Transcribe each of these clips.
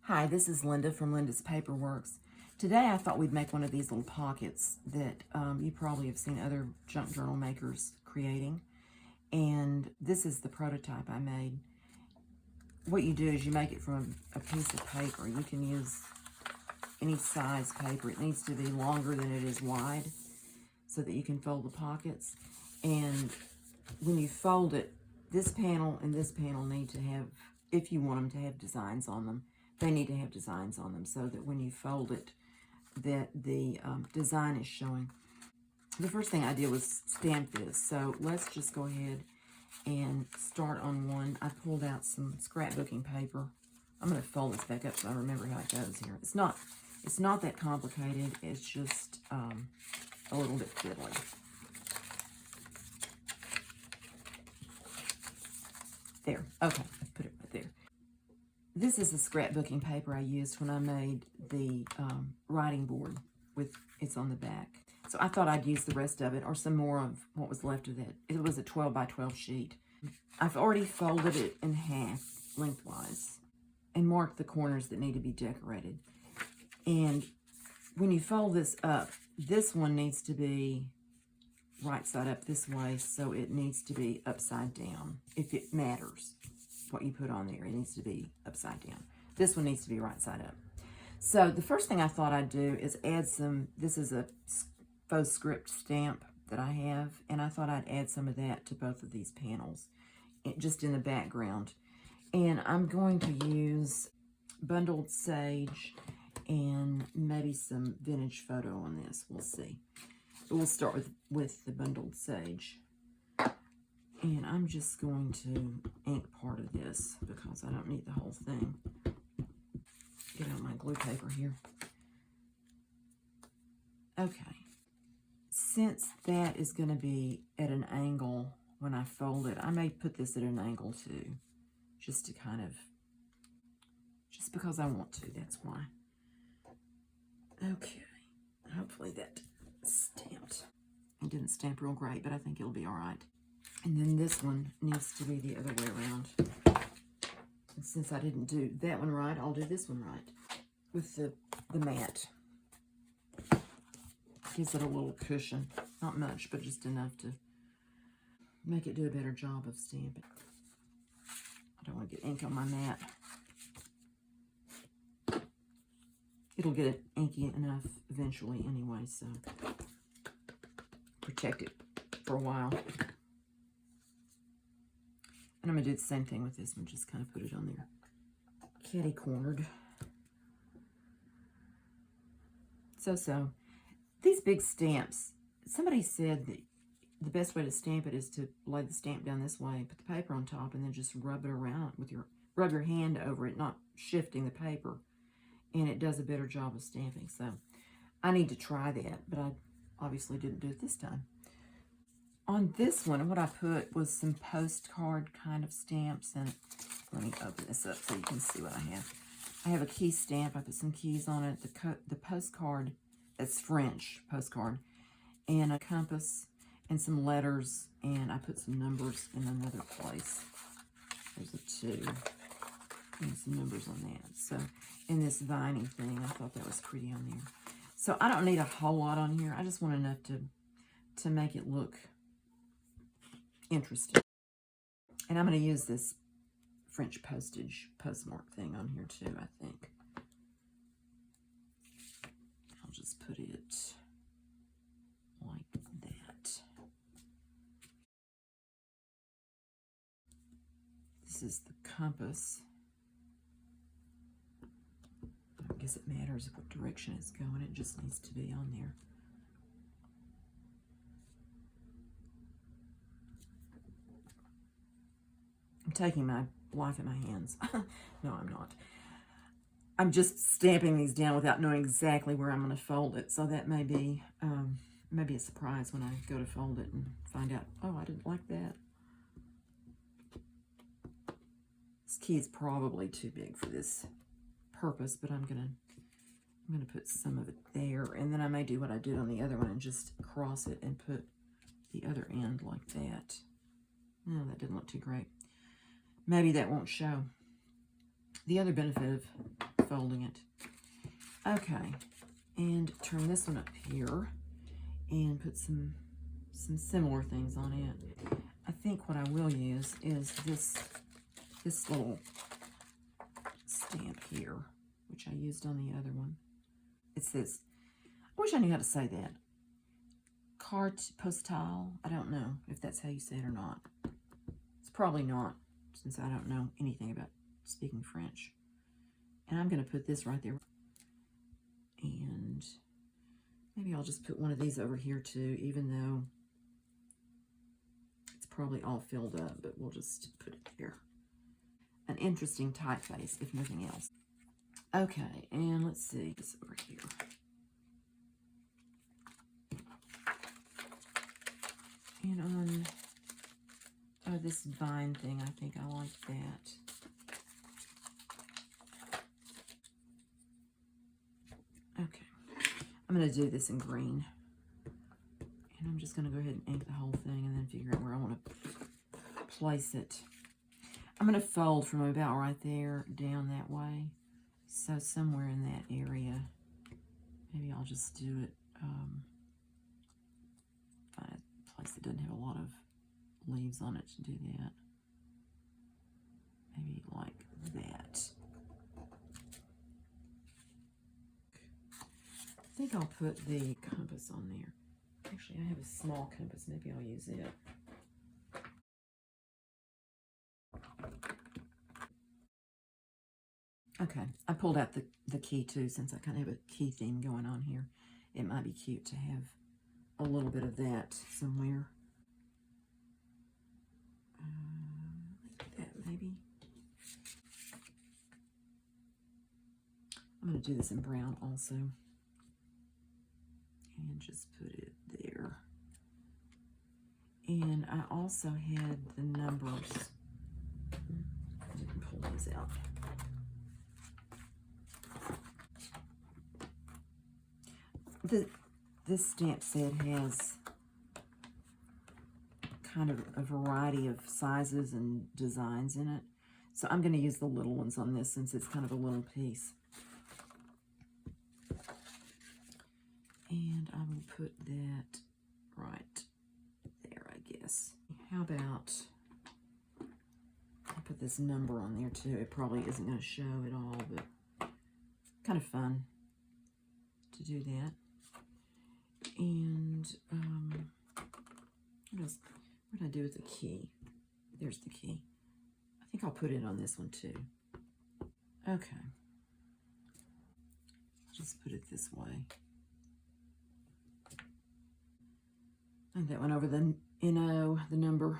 Hi, this is Linda from Linda's Paperworks. Today I thought we'd make one of these little pockets that you probably have seen other junk journal makers creating. And this is the prototype I made. What you do is you make it from a piece of paper. You can use any size paper. It needs to be longer than it is wide so that you can fold the pockets. And when you fold it, this panel and this panel need to have, if you want them to have designs on them, they need to have designs on them so that when you fold it, that the design is showing. The first thing I did was stamp this, so let's just go ahead and start on one. I pulled out some scrapbooking paper. I'm going to fold this back up so I remember how it goes here. It's not that complicated. It's just a little bit fiddly. There. Okay, put it right there. This is the scrapbooking paper I used when I made the writing board with it's on the back. So I thought I'd use the rest of it or some more of what was left of it. It was a 12 by 12 sheet. I've already folded it in half lengthwise and marked the corners that need to be decorated. And when you fold this up, this one needs to be right side up this way, so it needs to be upside down if it matters. What you put on there, it needs to be upside down. This one needs to be right side up. So the first thing I thought I'd do is add some, this is a faux script stamp that I have, and I thought I'd add some of that to both of these panels, just in the background. And I'm going to use bundled sage and maybe some vintage photo on this. We'll see. But we'll start with the bundled sage. And I'm just going to ink part of this because I don't need the whole thing. Get out my glue paper here. Okay. Since that is going to be at an angle when I fold it, I may put this at an angle too. Just to kind of, just because I want to, that's why. Okay. Hopefully that stamped. It didn't stamp real great, but I think it'll be all right. And then this one needs to be the other way around. And since I didn't do that one right, I'll do this one right with the mat. Gives it a little cushion. Not much, but just enough to make it do a better job of stamping. I don't want to get ink on my mat. It'll get it inky enough eventually anyway, so protect it for a while. And I'm going to do the same thing with this one, just kind of put it on there. Catty-cornered. So. These big stamps, somebody said that the best way to stamp it is to lay the stamp down this way, put the paper on top, and then just rub it around with rub your hand over it, not shifting the paper. And it does a better job of stamping. So I need to try that, but I obviously didn't do it this time. On this one, what I put was some postcard kind of stamps, and let me open this up so you can see what I have. I have a key stamp. I put some keys on it. The postcard, that's French postcard, and a compass and some letters, and I put some numbers in another place. There's a 2 and some numbers on that. So, in this viney thing, I thought that was pretty on there. So I don't need a whole lot on here. I just want enough to make it look interesting. And I'm going to use this French postage postmark thing on here too, I think. I'll just put it like that. This is the compass. I guess it matters what direction it's going. It just needs to be on there. I'm taking my life in my hands. No, I'm not. I'm just stamping these down without knowing exactly where I'm going to fold it. So that may be maybe a surprise when I go to fold it and find out, oh, I didn't like that. This key is probably too big for this purpose, but I'm gonna put some of it there, and then I may do what I did on the other one and just cross it and put the other end like that. No, that didn't look too great. Maybe that won't show. The other benefit of folding it. Okay, and turn this one up here and put some similar things on it. I think what I will use is this little stamp here, which I used on the other one. It's this. I wish I knew how to say that. Carte postale. I don't know if that's how you say it or not. It's probably not, since I don't know anything about speaking French. And I'm going to put this right there. And maybe I'll just put one of these over here too, even though it's probably all filled up, but we'll just put it there. An interesting typeface, if nothing else. Okay, and let's see this over here. And on this vine thing, I think I like that. Okay, I'm going to do this in green. And I'm just going to go ahead and ink the whole thing and then figure out where I want to place it. I'm going to fold from about right there down that way. So somewhere in that area. Maybe I'll just do it, find a place that doesn't have a lot of leaves on it to do that. Maybe like that. I think I'll put the compass on there. Actually, I have a small compass. Maybe I'll use it. Okay, I pulled out the key too, since I kind of have a key theme going on here. It might be cute to have a little bit of that somewhere. Like that maybe. I'm going to do this in brown also. And just put it there. And I also had the numbers. I can pull these out. This stamp set has kind of a variety of sizes and designs in it. So I'm going to use the little ones on this since it's kind of a little piece. And I will put that right there, I guess. How about I put this number on there too? It probably isn't going to show at all, but kind of fun to do that. And what did I do with the key? There's the key. I think I'll put it on this one too. Okay. Just put it this way. And that went over the NO, the number.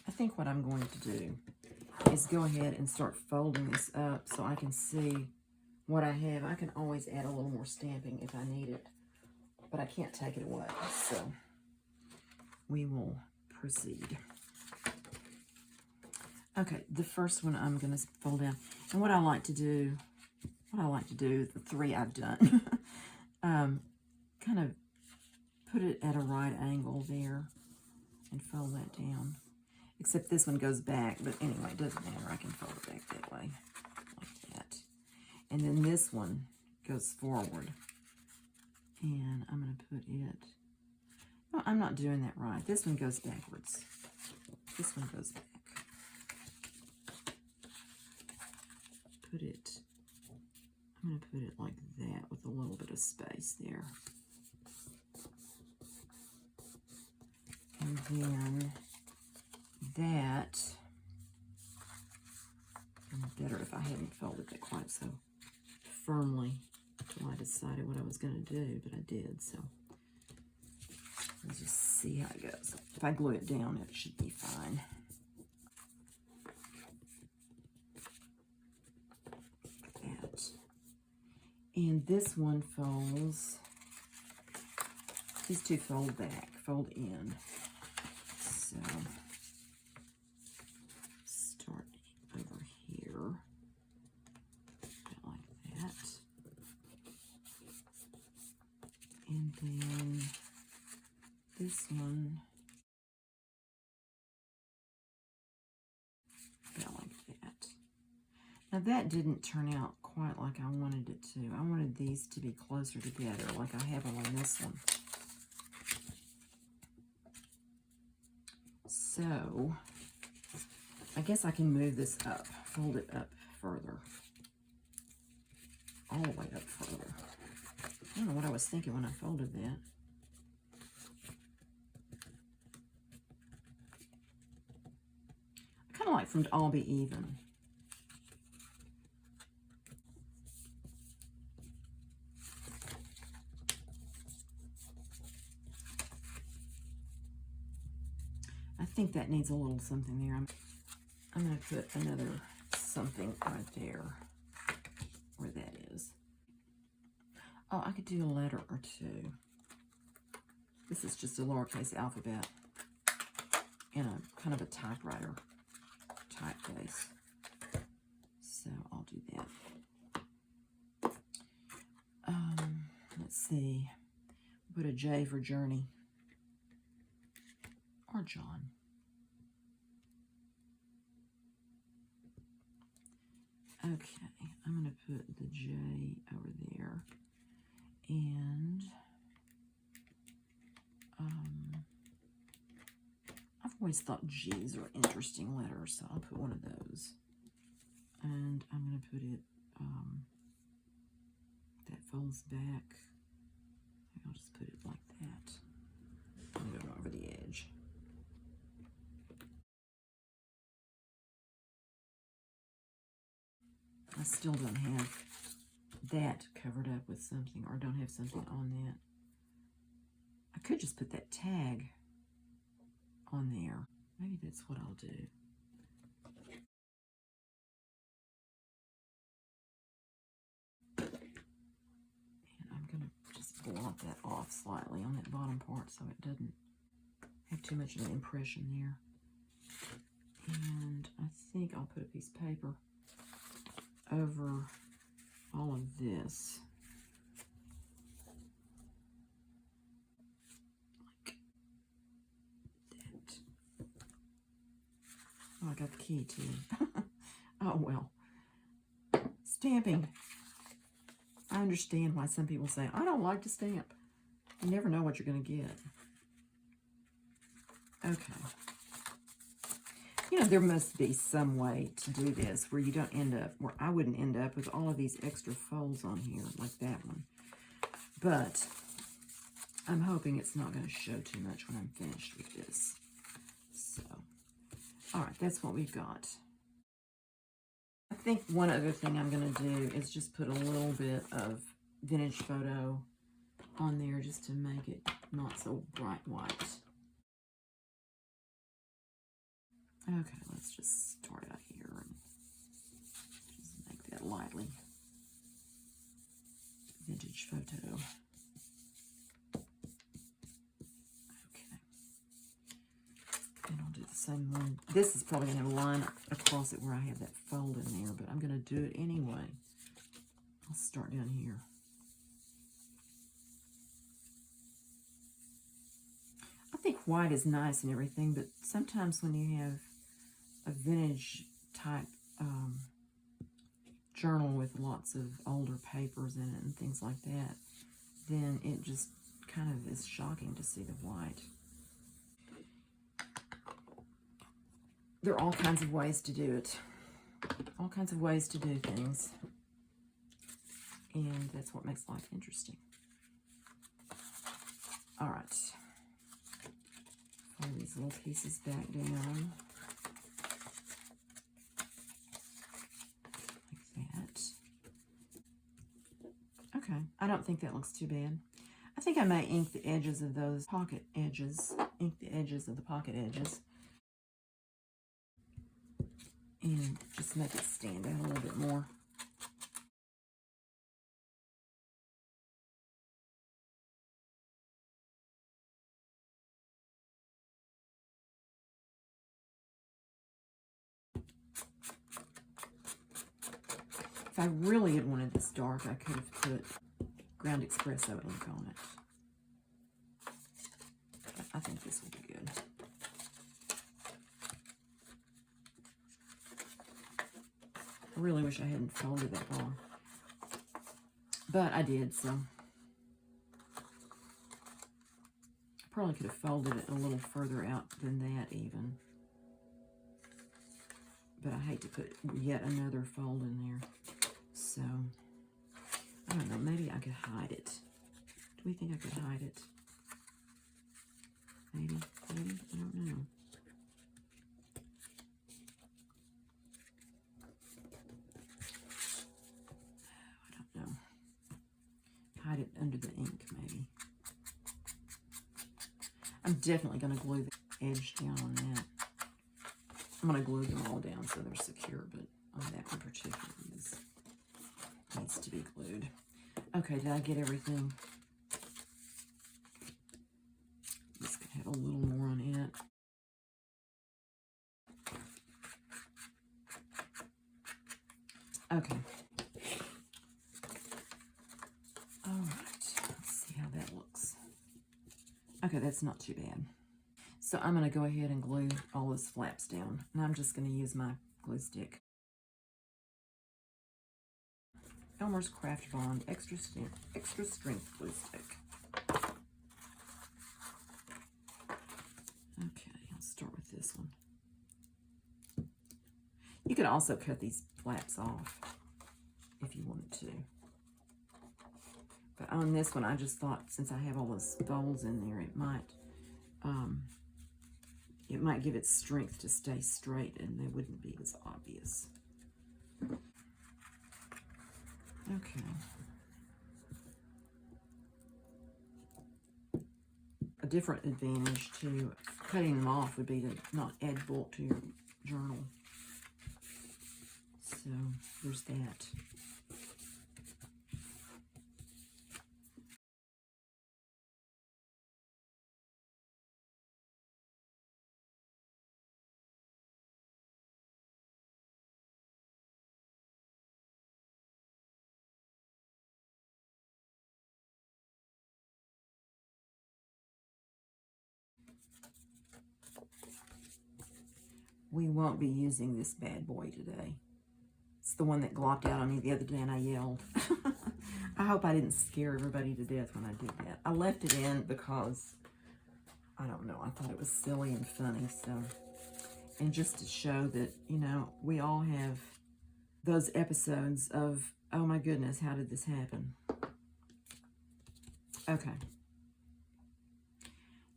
I think what I'm going to do is go ahead and start folding this up so I can see what I have. I can always add a little more stamping if I need it, but I can't take it away. So we will proceed. Okay, the first one I'm going to fold down. And what I like to do, the three I've done, kind of put it at a right angle there and fold that down. Except this one goes back, but anyway, it doesn't matter. I can fold it back that way, like that. And then this one goes forward. And I'm going to put it, no, I'm not doing that right. This one goes backwards. This one goes back. Put it, I'm going to put it like that with a little bit of space there. And then that, better if I hadn't folded that quite so firmly until I decided what I was going to do, but I did, so let's just see how it goes. If I glue it down, it should be fine. Like that. And this one folds, these two fold back, fold in. So start over here, like that. And then this one, like that. Now that didn't turn out quite like I wanted it to. I wanted these to be closer together like I have them on this one. So, I guess I can move this up, fold it up further. All the way up further. I don't know what I was thinking when I folded that. I kind of like them to all be even. I think that needs a little something there. I'm going to put another something right there where that is. Oh, I could do a letter or two. This is just a lowercase alphabet in a kind of a typewriter typeface. So I'll do that. Let's see. Put a J for Journey or John. Okay, I'm going to put the J over there, and I've always thought G's are interesting letters, so I'll put one of those. And I'm going to put it, that folds back. I'll just put it like that. And go over the edge. I still don't have that covered up with something, or don't have something on that. I could just put that tag on there. Maybe that's what I'll do. And I'm going to just blot that off slightly on that bottom part so it doesn't have too much of an impression there. And I think I'll put a piece of paper over all of this. Like that. Oh, I got the key too. Oh well. Stamping. I understand why some people say, I don't like to stamp. You never know what you're going to get. Okay. You know, there must be some way to do this where you don't end up, where I wouldn't end up with all of these extra folds on here like that one. But I'm hoping it's not going to show too much when I'm finished with this. So, all right, that's what we've got. I think one other thing I'm going to do is just put a little bit of vintage photo on there just to make it not so bright white. Okay, let's just start out here and just make that lightly vintage photo. Okay. And I'll do the same one. This is probably going to have a line across it where I have that fold in there, but I'm going to do it anyway. I'll start down here. I think white is nice and everything, but sometimes when you have a vintage type journal with lots of older papers in it and things like that, then it just kind of is shocking to see the white. There are all kinds of ways to do it. All kinds of ways to do things. And that's what makes life interesting. All right. Fold these little pieces back down. Okay, I don't think that looks too bad. I think I may ink the edges of those pocket edges, ink the edges of the pocket edges, and just make it stand out a little bit more. If I really had wanted this dark, I could have put ground espresso ink on it. But I think this will be good. really wish I hadn't folded that long. But I did, so. Probably could have folded it a little further out than that even. But I hate to put yet another fold in there. So, I don't know, maybe I could hide it. Do we think I could hide it? Maybe, I don't know. I don't know. Hide it under the ink, maybe. I'm definitely going to glue the edge down on that. I'm going to glue them all down so they're secure, but on that one particularly needs to be glued. Okay, did I get everything? This could have a little more on it. Okay. All right, let's see how that looks. Okay, that's not too bad. So I'm going to go ahead and glue all those flaps down. And I'm just going to use my glue stick. Elmer's Craft Bond extra strength glue stick. Okay, I'll start with this one. You could also cut these flaps off if you wanted to. But on this one, I just thought since I have all those folds in there, it might give it strength to stay straight and they wouldn't be as obvious. Okay. A different advantage to cutting them off would be to not add bulk to your journal. So there's that. We won't be using this bad boy today. It's the one that glopped out on me the other day and I yelled. I hope I didn't scare everybody to death when I did that. I left it in because, I don't know, I thought it was silly and funny. So, and just to show that, you know, we all have those episodes of, oh my goodness, how did this happen? Okay.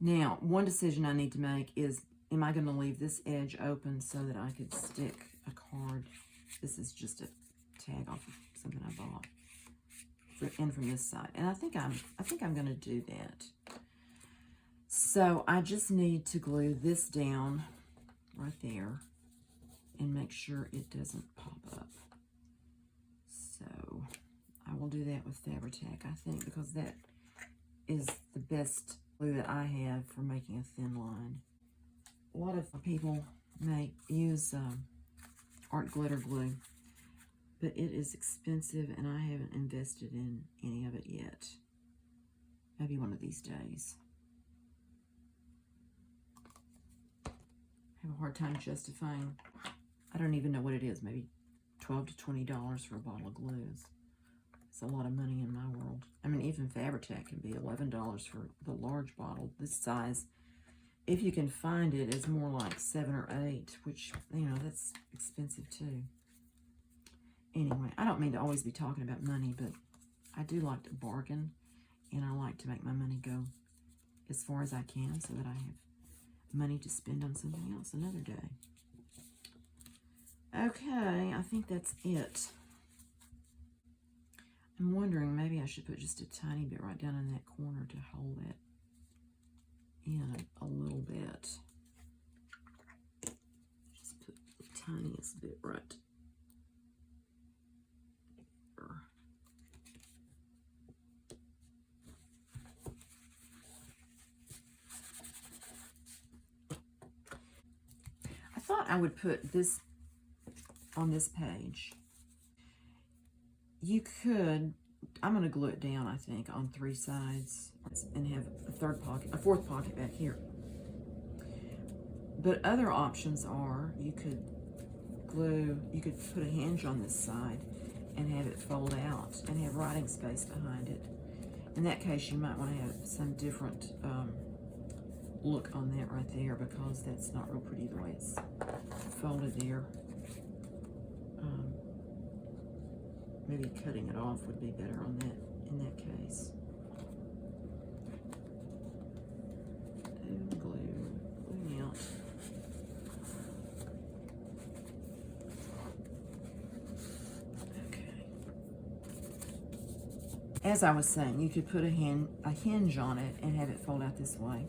Now, one decision I need to make is, am I going to leave this edge open so that I could stick a card? This is just a tag off of something I bought. In from this side. And I think I'm going to do that. So I just need to glue this down right there and make sure it doesn't pop up. So I will do that with Fabri-Tac, I think, because that is the best glue that I have for making a thin line. A lot of people use art glitter glue, but it is expensive and I haven't invested in any of it yet. Maybe one of these days. I have a hard time justifying, I don't even know what it is, maybe $12 to $20 for a bottle of glue. It's a lot of money in my world. I mean, even Fabri-Tac can be $11 for the large bottle. This size, if you can find it, is more like 7 or 8, which, you know, that's expensive too. Anyway, I don't mean to always be talking about money, but I do like to bargain, and I like to make my money go as far as I can so that I have money to spend on something else another day. Okay, I think that's it. I'm wondering, maybe I should put just a tiny bit right down in that corner to hold it in a little bit. Just put the tiniest bit right there. I thought I would put this on this page. You could, I'm going to glue it down, I think, on 3 sides and have a fourth pocket back here. But other options are, you could glue, you could put a hinge on this side and have it fold out and have writing space behind it. In that case, you might want to have some different look on that right there, because that's not real pretty the way it's folded there. Maybe cutting it off would be better on that in that case. Gluing out. Okay. As I was saying, you could put a hinge on it and have it fold out this way.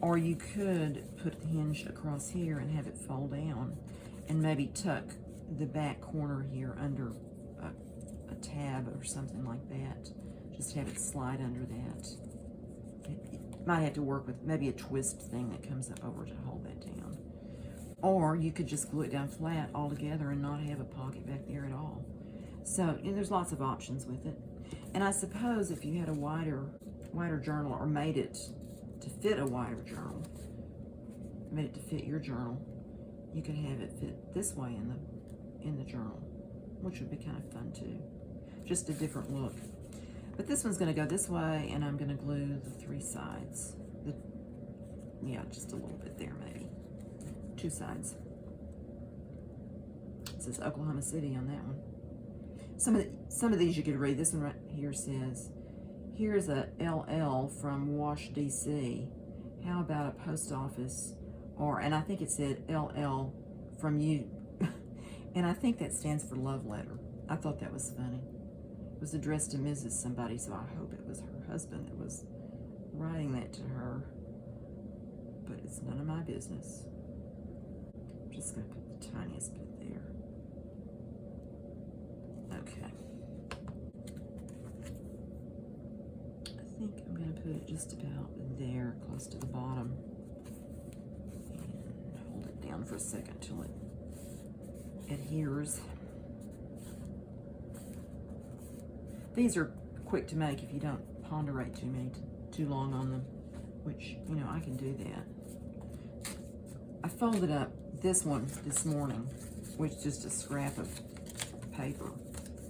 Or you could put the hinge across here and have it fold down and maybe tuck the back corner here under a tab or something like that. Just have it slide under that. You might have to work with maybe a twist thing that comes up over to hold that down. Or you could just glue it down flat all together and not have a pocket back there at all. So there's lots of options with it. And I suppose if you had a wider journal, or made it to fit a wider journal, made it to fit your journal, you could have it fit this way in the journal, which would be kind of fun too. Just a different look. But this one's going to go this way, and I'm going to glue the 3 sides. Yeah, just a little bit there, maybe 2 sides. It says Oklahoma City on that one. Some of these you could read. This one right here says, "Here's a LL from Wash, D.C. How about a post office?" And I think it said LL from you. And I think that stands for love letter. I thought that was funny. It was addressed to Mrs. somebody, so I hope it was her husband that was writing that to her. But it's none of my business. I'm just going to put the tiniest bit there. Okay. I think I'm going to put it just about there, close to the bottom. And hold it down for a second till it adheres. These are quick to make if you don't ponderate too long on them, which, I can do that. I folded up this one this morning with just a scrap of paper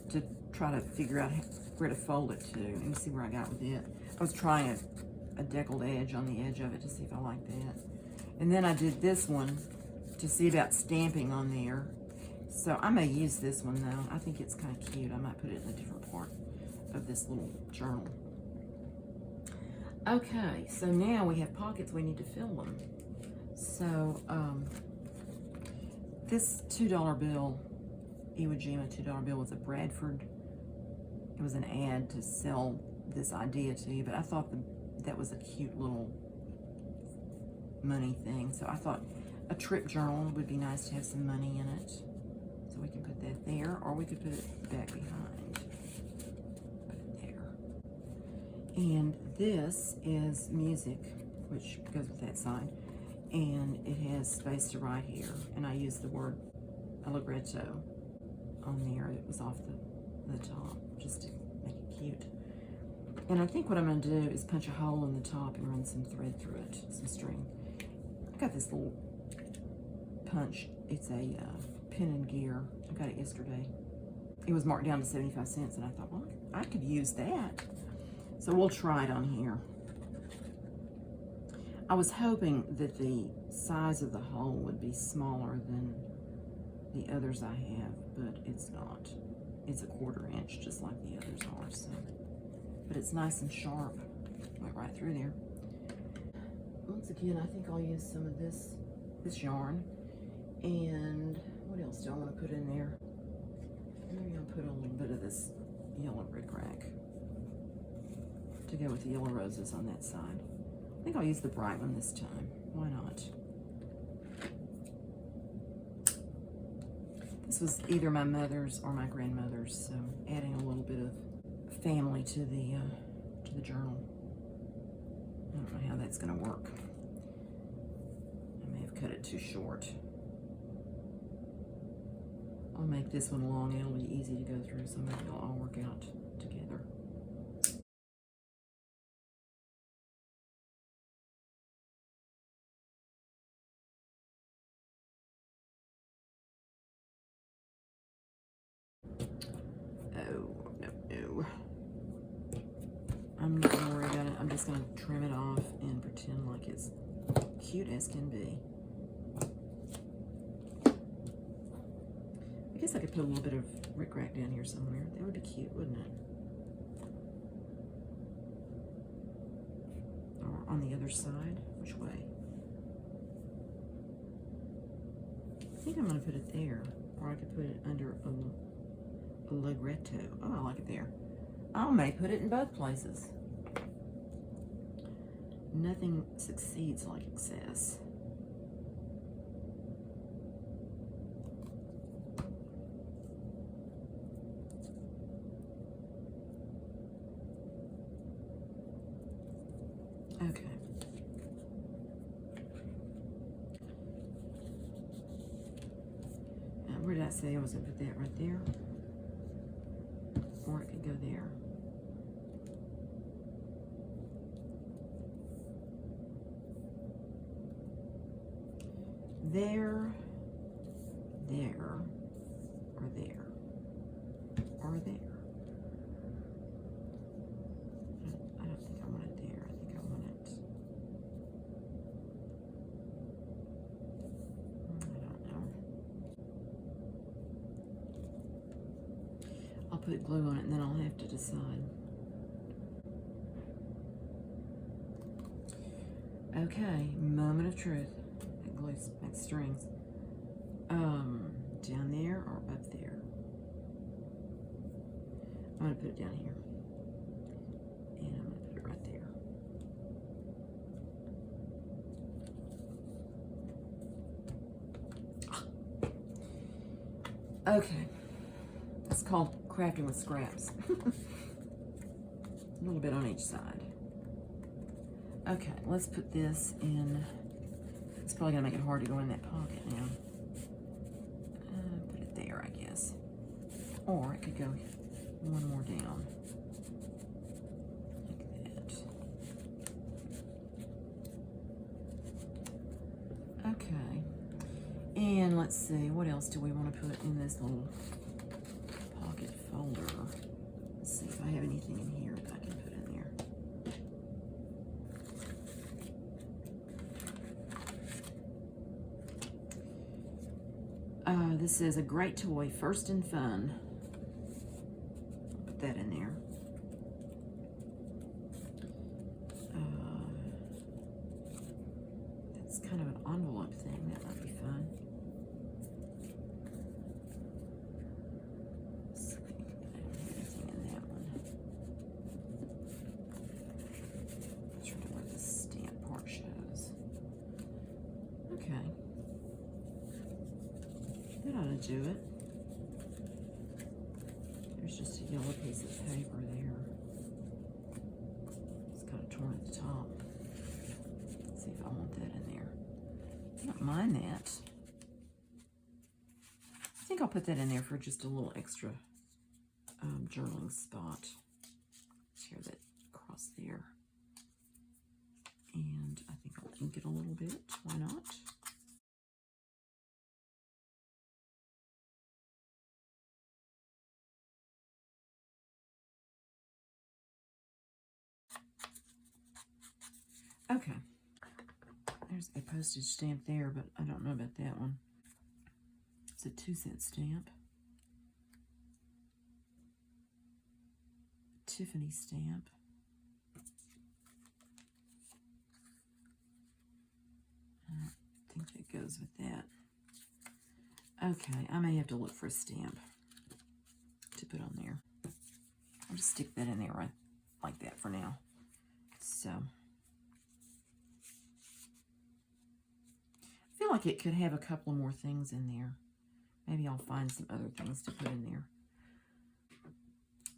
to try to figure out where to fold it to. Let me see where I got with it. I was trying a deckled edge on the edge of it to see if I liked that. And then I did this one to see about stamping on there. So I may use this one though. I think it's kind of cute. I might put it in a different part of this little journal. Okay, so now we have pockets. We need to fill them. So this $2 bill, Iwo Jima $2 bill, was a Bradford. It was an ad to sell this idea to you, but I thought that was a cute little money thing. So I thought a trip journal would be nice to have some money in it. So we can put that there, or we could put it back behind. Put it there. And this is music, which goes with that side. And it has space to write here. And I used the word allegretto on there. It was off the top, just to make it cute. And I think what I'm going to do is punch a hole in the top and run some thread through it, some string. I got this little punch. It's a pin and gear. I got it yesterday. It was marked down to 75 cents, and I thought, well, I could use that. So we'll try it on here. I was hoping that the size of the hole would be smaller than the others I have, but it's not. It's a 1/4 inch, just like the others are. So, but it's nice and sharp. Went right through there. Once again, I think I'll use some of this yarn. And what else do I want to put in there? Maybe I'll put a little bit of this yellow rickrack to go with the yellow roses on that side. I think I'll use the bright one this time. Why not? This was either my mother's or my grandmother's, so adding a little bit of family to the journal. I don't know how that's going to work. I may have cut it too short. I'll make this one long and it'll be easy to go through, so maybe it'll all work out together. I'm not gonna worry about it. I'm just gonna trim it off and pretend like it's cute as can be. I guess I could put a little bit of rickrack down here somewhere. That would be cute, wouldn't it? Or on the other side. Which way? I think I'm going to put it there. Or I could put it under a ligretto. Oh, I like it there. I may put it in both places. Nothing succeeds like excess. Okay. Where did I say I was going to put that? Right there? Or it could go there. There, there, or there, or there. I don't think I want it there. I think I want it. I don't know. I'll put glue on it and then I'll have to decide. Okay, moment of truth. That glue makes strings. Down there or up there? I'm going to put it down here. And I'm going to put it right there. Okay. It's called crafting with scraps. A little bit on each side. Okay, let's put this in. It's probably going to make it hard to go in that pocket now. Put it there, I guess. Or it could go one more down. Like that. Okay. And let's see, what else do we want to put in this little pocket folder? Let's see if I have anything in here that I can put in there. This is a great toy, first and fun. Put that in there. That's kind of an envelope thing. That might be fun. Let's see if I don't have anything in that one. I'm trying to where the stamp part shows. Okay. That ought to do it. There's just a yellow piece of paper there. It's kind of torn at the top. Let's see if I want that in there. I don't mind that. I think I'll put that in there for just a little extra journaling spot. Tear that across there. And I think I'll ink it a little bit. Why not? Okay. There's a postage stamp there, but I don't know about that one. It's a 2-cent stamp. Tiffany stamp. I think that goes with that. Okay, I may have to look for a stamp to put on there. I'll just stick that in there right like that for now. So I feel like it could have a couple more things in there. Maybe I'll find some other things to put in there.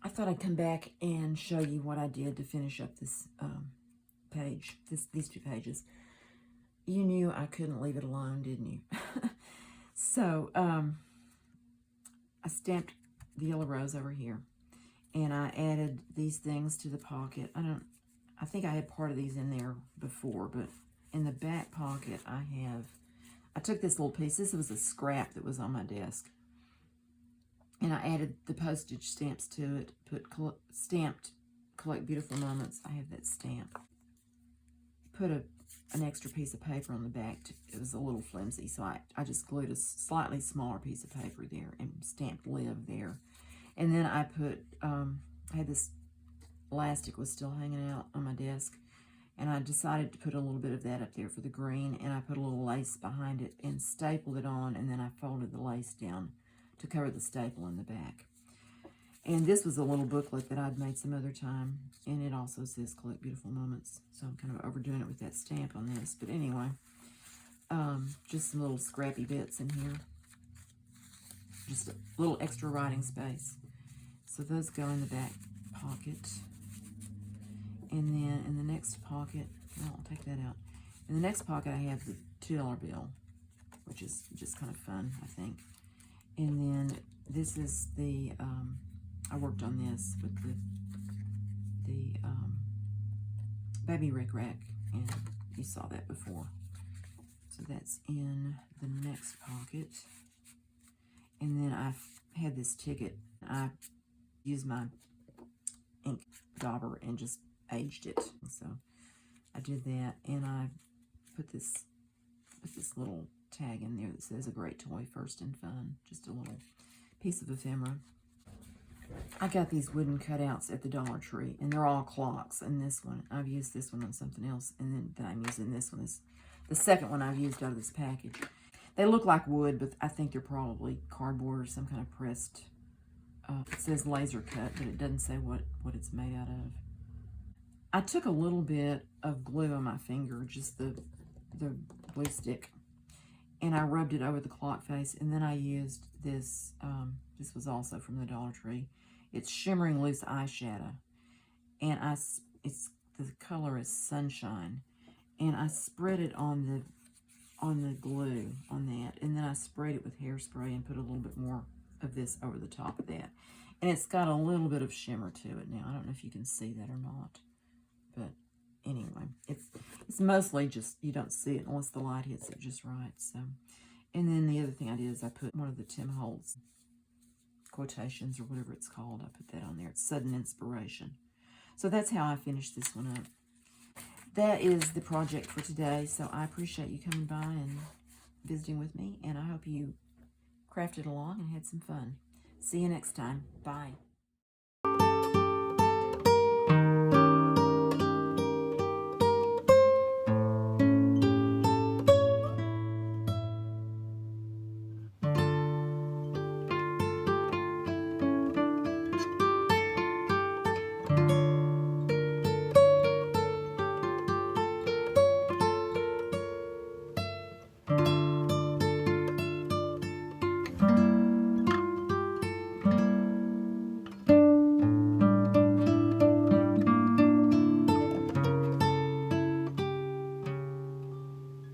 I thought I'd come back and show you what I did to finish up this page, these 2 pages. You knew I couldn't leave it alone, didn't you? So I stamped the yellow rose over here, and I added these things to the pocket. I think I had part of these in there before, but in the back pocket I took this little piece. This was a scrap that was on my desk, and I added the postage stamps to it, put stamped Collect Beautiful Moments, I have that stamp. Put an extra piece of paper on the back. It was a little flimsy, so I just glued a slightly smaller piece of paper there and stamped Live there. And then I put, I had this elastic was still hanging out on my desk, and I decided to put a little bit of that up there for the green, and I put a little lace behind it and stapled it on, and then I folded the lace down to cover the staple in the back. And this was a little booklet that I'd made some other time, and it also says Collect Beautiful Moments, so I'm kind of overdoing it with that stamp on this. But anyway, just some little scrappy bits in here. Just a little extra writing space. So those go in the back pocket. And then in the next pocket, well, I'll take that out. In the next pocket, I have the $2 bill, which is just kind of fun, I think. And then this is the, I worked on this with the baby Rick Rack, and you saw that before. So that's in the next pocket. And then I've had this ticket. I used my ink dauber and just aged it. So I did that, and I put this little tag in there that says a great toy, first and fun. Just a little piece of ephemera. I got these wooden cutouts at the Dollar Tree, and they're all clocks. And this one, I've used this one on something else, and then I'm using this one. Is the second one I've used out of this package. They look like wood, but I think they're probably cardboard or some kind of pressed. It says laser cut, but it doesn't say what it's made out of. I took a little bit of glue on my finger, just the glue stick, and I rubbed it over the clock face, and then I used this, this was also from the Dollar Tree. It's Shimmering Loose Eyeshadow, and the color is Sunshine, and I spread it on the glue on that, and then I sprayed it with hairspray and put a little bit more of this over the top of that. And it's got a little bit of shimmer to it now. I don't know if you can see that or not, but anyway, it's mostly just, you don't see it unless the light hits it just right. So, and then the other thing I did is I put one of the Tim Holtz quotations, or whatever it's called. I put that on there. It's Sudden Inspiration. So that's how I finished this one up. That is the project for today. So I appreciate you coming by and visiting with me, and I hope you crafted along and had some fun. See you next time. Bye.